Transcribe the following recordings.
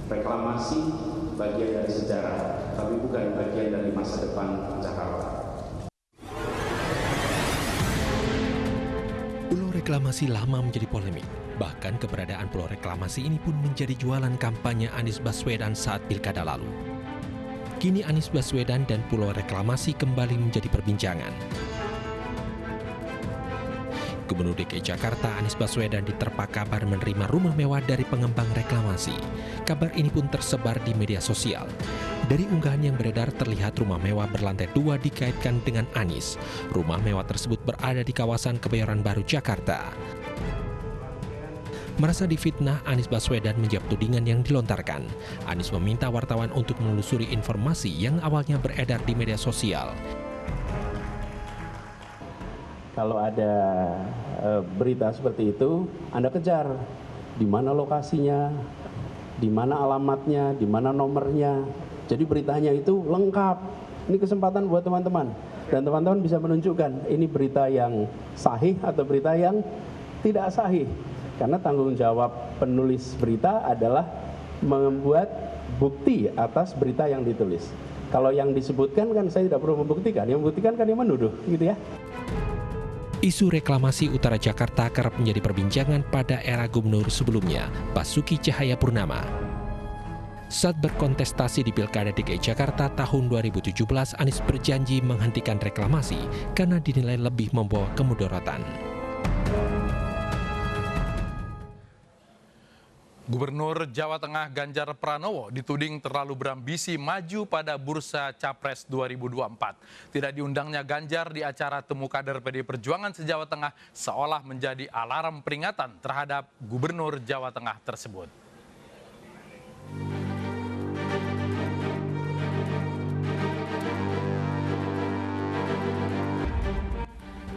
Reklamasi bagian dari sejarah, tapi bukan bagian dari masa depan Jakarta. Pulau reklamasi lama menjadi polemik. Bahkan keberadaan pulau reklamasi ini pun menjadi jualan kampanye Anies Baswedan saat pilkada lalu. Kini Anies Baswedan dan pulau reklamasi kembali menjadi perbincangan. Gubernur DKI Jakarta Anies Baswedan diterpa kabar menerima rumah mewah dari pengembang reklamasi. Kabar ini pun tersebar di media sosial. Dari unggahan yang beredar terlihat rumah mewah berlantai 2 dikaitkan dengan Anies. Rumah mewah tersebut berada di kawasan Kebayoran Baru, Jakarta. Merasa difitnah, Anies Baswedan menjawab tudingan yang dilontarkan. Anies meminta wartawan untuk menelusuri informasi yang awalnya beredar di media sosial. Kalau ada berita seperti itu, Anda kejar di mana lokasinya, di mana alamatnya, di mana nomornya. Jadi beritanya itu lengkap. Ini kesempatan buat teman-teman. Dan teman-teman bisa menunjukkan ini berita yang sahih atau berita yang tidak sahih. Karena tanggung jawab penulis berita adalah membuat bukti atas berita yang ditulis. Kalau yang disebutkan kan saya tidak perlu membuktikan, yang membuktikan kan yang menuduh, gitu ya. Isu reklamasi Utara Jakarta kerap menjadi perbincangan pada era gubernur sebelumnya, Basuki Cahayapurnama. Saat berkontestasi di Pilkada DKI Jakarta tahun 2017, Anies berjanji menghentikan reklamasi karena dinilai lebih membawa kemudaratan. Gubernur Jawa Tengah Ganjar Pranowo dituding terlalu berambisi maju pada bursa Capres 2024. Tidak diundangnya Ganjar di acara temu kader PDI Perjuangan se-Jawa Tengah seolah menjadi alarm peringatan terhadap Gubernur Jawa Tengah tersebut.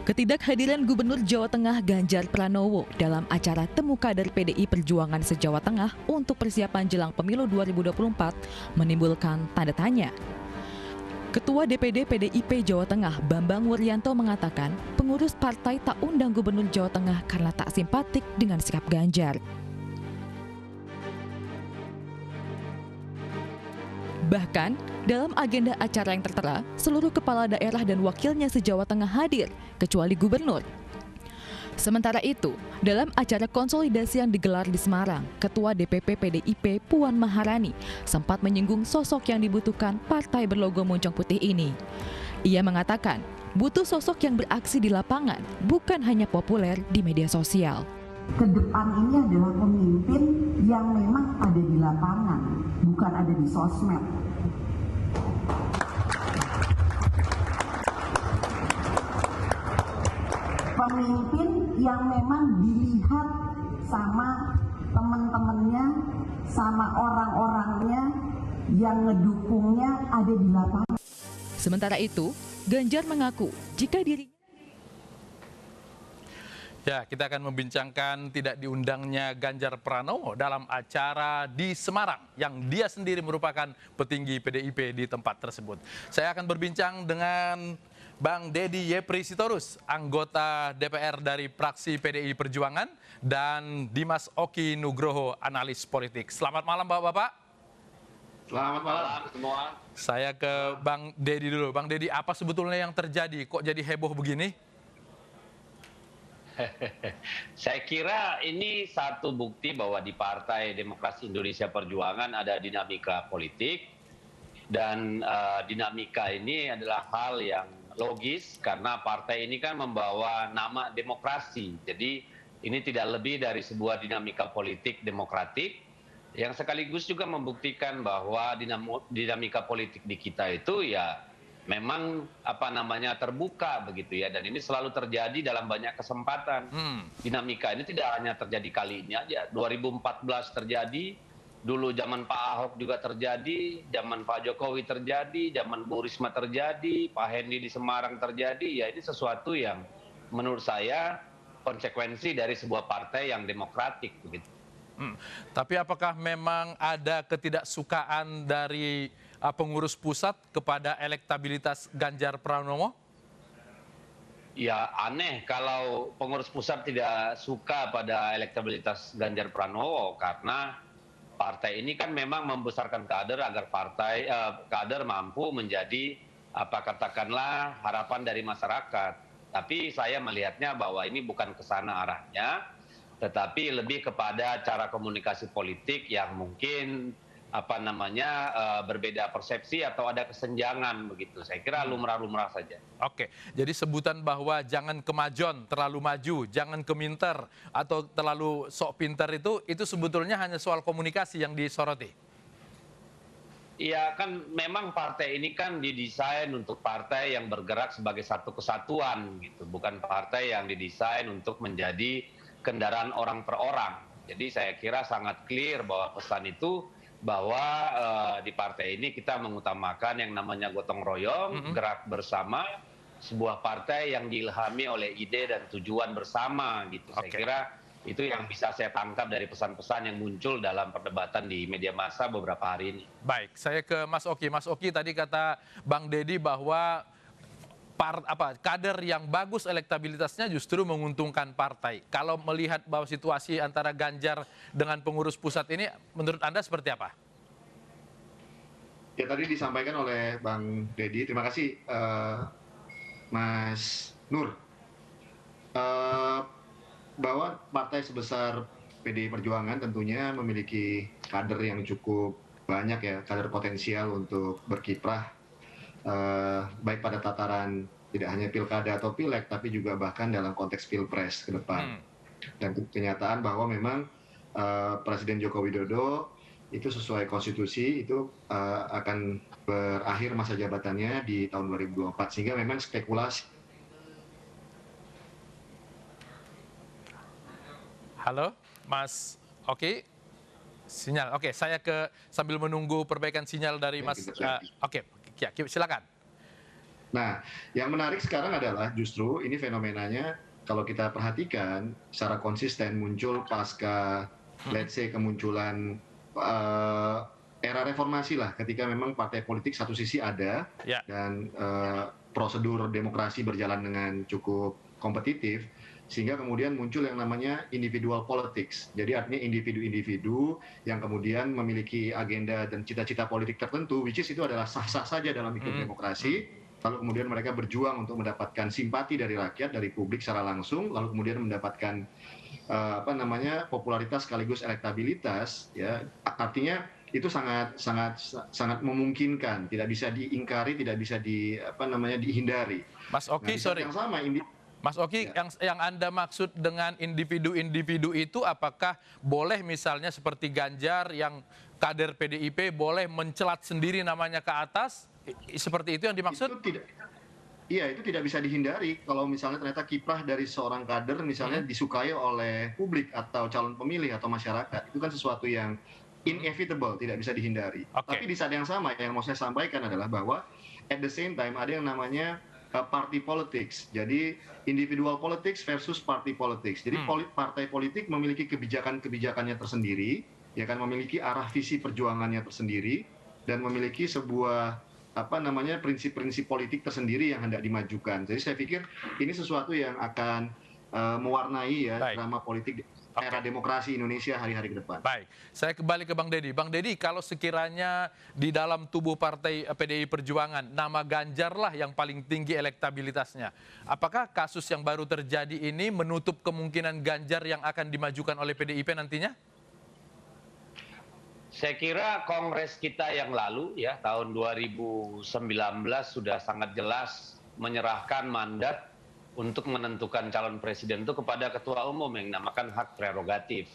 Ketidakhadiran Gubernur Jawa Tengah Ganjar Pranowo dalam acara temu kader PDI Perjuangan se-Jawa Tengah untuk persiapan jelang pemilu 2024 menimbulkan tanda tanya. Ketua DPD PDIP Jawa Tengah Bambang Wuryanto mengatakan pengurus partai tak undang Gubernur Jawa Tengah karena tak simpatik dengan sikap Ganjar. Bahkan, dalam agenda acara yang tertera, seluruh kepala daerah dan wakilnya se-Jawa Tengah hadir, kecuali gubernur. Sementara itu, dalam acara konsolidasi yang digelar di Semarang, Ketua DPP PDIP Puan Maharani sempat menyinggung sosok yang dibutuhkan partai berlogo moncong putih ini. Ia mengatakan, butuh sosok yang beraksi di lapangan, bukan hanya populer di media sosial. Kedepan ini adalah pemimpin yang memang ada di lapangan, bukan ada di sosmed. Pemimpin yang memang dilihat sama teman-temannya, sama orang-orangnya yang ngedukungnya ada di lapangan. Sementara itu, Ganjar mengaku jika dirinya kita akan membincangkan tidak diundangnya Ganjar Pranowo dalam acara di Semarang yang dia sendiri merupakan petinggi PDIP di tempat tersebut. Saya akan berbincang dengan Bang Deddy Yepri Sitorus, anggota DPR dari fraksi PDI Perjuangan, dan Dimas Oki Nugroho, analis politik. Selamat malam Bapak-Bapak. Selamat malam semua. Saya ke Bang Deddy dulu. Bang Deddy, apa sebetulnya yang terjadi? Kok jadi heboh begini? Saya kira ini satu bukti bahwa di Partai Demokrasi Indonesia Perjuangan ada dinamika politik, dan dinamika ini adalah hal yang logis karena partai ini kan membawa nama demokrasi. Jadi ini tidak lebih dari sebuah dinamika politik demokratik yang sekaligus juga membuktikan bahwa dinamika politik di kita itu ya memang terbuka begitu ya, dan ini selalu terjadi dalam banyak kesempatan. Dinamika ini tidak hanya terjadi kali ini aja. 2014 terjadi, dulu zaman Pak Ahok juga terjadi, zaman Pak Jokowi terjadi, zaman Bu Risma terjadi, Pak Hendy di Semarang terjadi. Ya ini sesuatu yang menurut saya konsekuensi dari sebuah partai yang demokratik begitu. Tapi apakah memang ada ketidaksukaan dari pengurus pusat kepada elektabilitas Ganjar Pranowo? Ya aneh kalau pengurus pusat tidak suka pada elektabilitas Ganjar Pranowo, karena partai ini kan memang membesarkan kader agar kader mampu menjadi katakanlah harapan dari masyarakat. Tapi saya melihatnya bahwa ini bukan ke sana arahnya, tetapi lebih kepada cara komunikasi politik yang mungkin berbeda persepsi atau ada kesenjangan begitu. Saya kira lumrah-lumrah saja. Oke, jadi sebutan bahwa jangan kemajon, terlalu maju, jangan keminter atau terlalu sok pinter itu sebetulnya hanya soal komunikasi yang disoroti. Iya, kan memang partai ini kan didesain untuk partai yang bergerak sebagai satu kesatuan gitu, bukan partai yang didesain untuk menjadi kendaraan orang per orang. Jadi saya kira sangat clear bahwa pesan itu bahwa di partai ini kita mengutamakan yang namanya gotong royong, gerak bersama, sebuah partai yang diilhami oleh ide dan tujuan bersama gitu. Saya kira itu yang bisa saya tangkap dari pesan-pesan yang muncul dalam perdebatan di media massa beberapa hari ini. Baik, saya ke Mas Oki. Mas Oki, tadi kata Bang Deddy bahwa kader yang bagus elektabilitasnya justru menguntungkan partai. Kalau melihat bahwa situasi antara Ganjar dengan pengurus pusat ini, menurut Anda seperti apa? Ya, tadi disampaikan oleh Bang Deddy. Terima kasih, Mas Nur. Bahwa partai sebesar PDI Perjuangan tentunya memiliki kader yang cukup banyak ya, kader potensial untuk berkiprah baik pada tataran tidak hanya pilkada atau pileg, tapi juga bahkan dalam konteks pilpres ke depan. Dan kenyataan bahwa memang Presiden Joko Widodo itu sesuai konstitusi itu akan berakhir masa jabatannya di tahun 2024, sehingga memang spekulasi. Halo, Mas Oki. Sinyal. Oke, saya sambil menunggu perbaikan sinyal dari Mas. Oke, ya, silakan. Nah, yang menarik sekarang adalah justru ini fenomenanya kalau kita perhatikan secara konsisten muncul pasca, let's say, kemunculan era reformasi lah, ketika memang partai politik satu sisi ada dan prosedur demokrasi berjalan dengan cukup kompetitif, sehingga kemudian muncul yang namanya individual politics. Jadi artinya individu-individu yang kemudian memiliki agenda dan cita-cita politik tertentu, which is itu adalah sah-sah saja dalam iklim demokrasi. Lalu kemudian mereka berjuang untuk mendapatkan simpati dari rakyat, dari publik secara langsung, lalu kemudian mendapatkan popularitas sekaligus elektabilitas, ya. Artinya itu sangat memungkinkan, tidak bisa diingkari, tidak bisa dihindari. Mas Oki, sorry. Yang sama, Mas Oki, yang Anda maksud dengan individu-individu itu apakah boleh misalnya seperti Ganjar yang kader PDIP boleh mencelat sendiri namanya ke atas? Seperti itu yang dimaksud? Itu tidak bisa dihindari. Kalau misalnya ternyata kiprah dari seorang kader misalnya disukai oleh publik atau calon pemilih atau masyarakat, itu kan sesuatu yang inevitable, tidak bisa dihindari. Tapi di saat yang sama yang mau saya sampaikan adalah bahwa at the same time ada yang namanya party politics. Jadi individual politics versus party politics. Jadi partai politik memiliki kebijakan-kebijakannya tersendiri, ya kan, memiliki arah visi perjuangannya tersendiri dan memiliki sebuah prinsip-prinsip politik tersendiri yang hendak dimajukan. Jadi saya pikir ini sesuatu yang akan mewarnai drama politik era demokrasi Indonesia hari-hari ke depan. Baik, saya kembali ke Bang Deddy. Bang Deddy, kalau sekiranya di dalam tubuh partai PDI Perjuangan, nama Ganjar lah yang paling tinggi elektabilitasnya. Apakah kasus yang baru terjadi ini menutup kemungkinan Ganjar yang akan dimajukan oleh PDIP nantinya? Saya kira Kongres kita yang lalu ya tahun 2019 sudah sangat jelas menyerahkan mandat untuk menentukan calon presiden itu kepada ketua umum yang dinamakan hak prerogatif.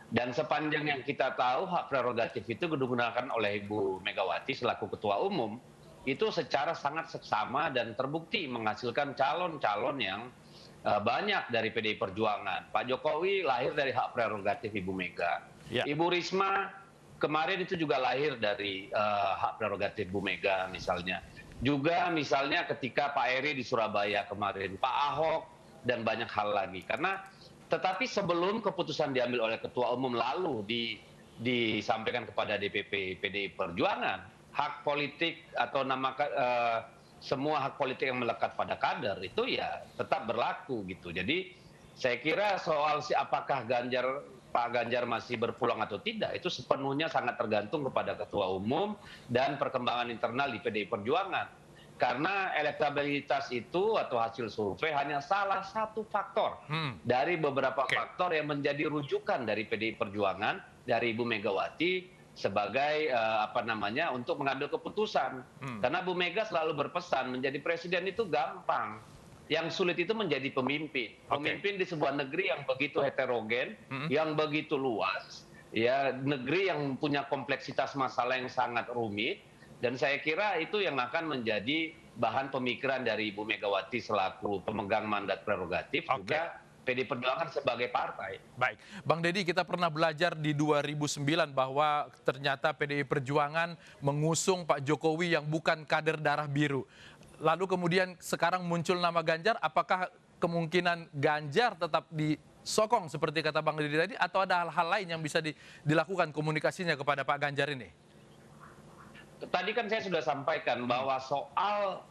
Dan sepanjang yang kita tahu hak prerogatif itu digunakan oleh Ibu Megawati selaku ketua umum itu secara sangat seksama dan terbukti menghasilkan calon-calon yang banyak dari PDI Perjuangan. Pak Jokowi lahir dari hak prerogatif Ibu Mega. Ibu Risma kemarin itu juga lahir dari hak prerogatif Bu Mega misalnya. Juga misalnya ketika Pak Eri di Surabaya kemarin, Pak Ahok, dan banyak hal lagi. Tetapi sebelum keputusan diambil oleh Ketua Umum lalu disampaikan kepada DPP PDI Perjuangan, hak politik atau semua hak politik yang melekat pada kader itu ya tetap berlaku gitu. Jadi saya kira soal apakah Ganjar Pak Ganjar masih berpeluang atau tidak, itu sepenuhnya sangat tergantung kepada Ketua Umum dan perkembangan internal di PDI Perjuangan. Karena elektabilitas itu atau hasil survei hanya salah satu faktor dari beberapa faktor yang menjadi rujukan dari PDI Perjuangan, dari Ibu Megawati sebagai untuk mengambil keputusan. Karena Bu Mega selalu berpesan menjadi presiden itu gampang. Yang sulit itu menjadi pemimpin. Pemimpin di sebuah negeri yang begitu heterogen, yang begitu luas, ya negeri yang punya kompleksitas masalah yang sangat rumit. Dan saya kira itu yang akan menjadi bahan pemikiran dari Ibu Megawati selaku pemegang mandat prerogatif, juga PDI Perjuangan sebagai partai. Baik, Bang Deddy, kita pernah belajar di 2009 bahwa ternyata PDI Perjuangan mengusung Pak Jokowi yang bukan kader darah biru. Lalu kemudian sekarang muncul nama Ganjar, apakah kemungkinan Ganjar tetap disokong seperti kata Bang Deddy tadi, atau ada hal-hal lain yang bisa dilakukan komunikasinya kepada Pak Ganjar ini? Tadi kan saya sudah sampaikan bahwa soal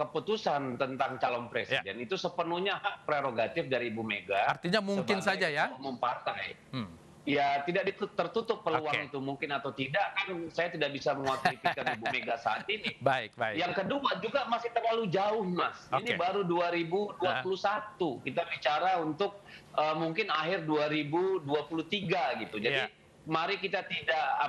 keputusan tentang calon presiden itu sepenuhnya hak prerogatif dari Ibu Mega. Artinya mungkin saja ya? Umum partai. Ya tidak tertutup peluang itu mungkin atau tidak, kan saya tidak bisa mewakili Ibu Mega saat ini. Baik. Yang kedua juga masih terlalu jauh, Mas. Ini baru 2021. Kita bicara untuk mungkin akhir 2023 gitu. Jadi mari kita tidak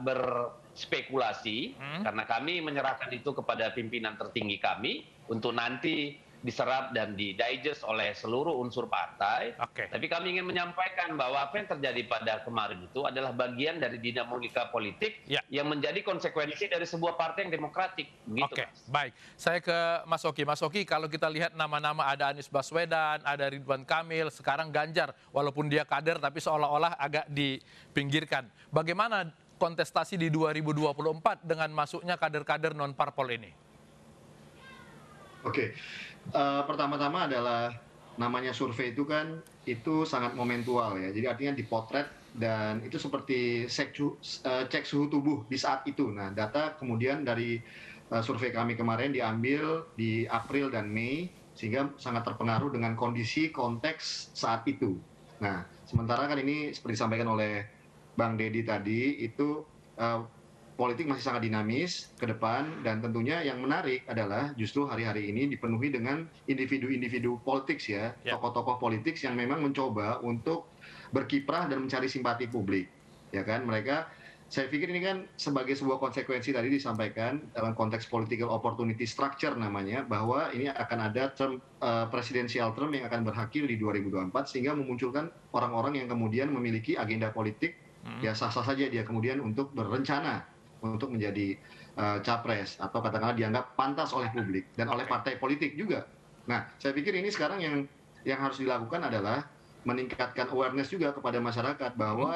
berspekulasi, karena kami menyerahkan itu kepada pimpinan tertinggi kami untuk nanti diserap dan didigest oleh seluruh unsur partai. Tapi kami ingin menyampaikan bahwa apa yang terjadi pada kemarin itu adalah bagian dari dinamika politik yang menjadi konsekuensi dari sebuah partai yang demokratik. Begitu, Mas. Baik. Saya ke Mas Oki. Mas Oki, kalau kita lihat nama-nama ada Anies Baswedan, ada Ridwan Kamil, sekarang Ganjar, walaupun dia kader tapi seolah-olah agak dipinggirkan. Bagaimana kontestasi di 2024 dengan masuknya kader-kader non-parpol ini? Pertama-tama adalah namanya survei itu kan itu sangat momentual ya. Jadi artinya dipotret dan itu seperti cek suhu tubuh di saat itu. Nah, data kemudian dari survei kami kemarin diambil di April dan Mei sehingga sangat terpengaruh dengan kondisi konteks saat itu. Nah, sementara kan ini seperti disampaikan oleh Bang Deddy tadi itu politik masih sangat dinamis ke depan, dan tentunya yang menarik adalah justru hari-hari ini dipenuhi dengan individu-individu politik ya, tokoh-tokoh politik yang memang mencoba untuk berkiprah dan mencari simpati publik, ya kan? Mereka, saya pikir ini kan sebagai sebuah konsekuensi tadi disampaikan dalam konteks political opportunity structure namanya, bahwa ini akan ada term presidensial term yang akan berakhir di 2024 sehingga memunculkan orang-orang yang kemudian memiliki agenda politik, ya sah-sah saja dia kemudian untuk berencana untuk menjadi capres atau katakanlah dianggap pantas oleh publik dan oleh partai politik juga. Nah, saya pikir ini sekarang yang harus dilakukan adalah meningkatkan awareness juga kepada masyarakat bahwa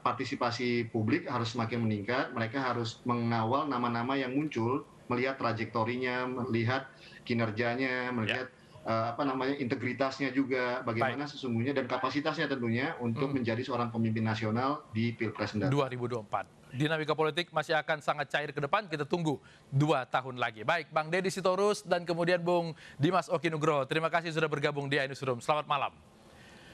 partisipasi publik harus semakin meningkat. Mereka harus mengawal nama-nama yang muncul, melihat trajektorinya, melihat kinerjanya, melihat integritasnya juga, bagaimana sesungguhnya dan kapasitasnya tentunya untuk menjadi seorang pemimpin nasional di Pilpres 2024. Dinamika politik masih akan sangat cair ke depan, kita tunggu 2 tahun lagi. Baik, Bang Deddy Sitorus dan kemudian Bung Dimas Oki Nugroho, terima kasih sudah bergabung di iNewsroom. Selamat malam.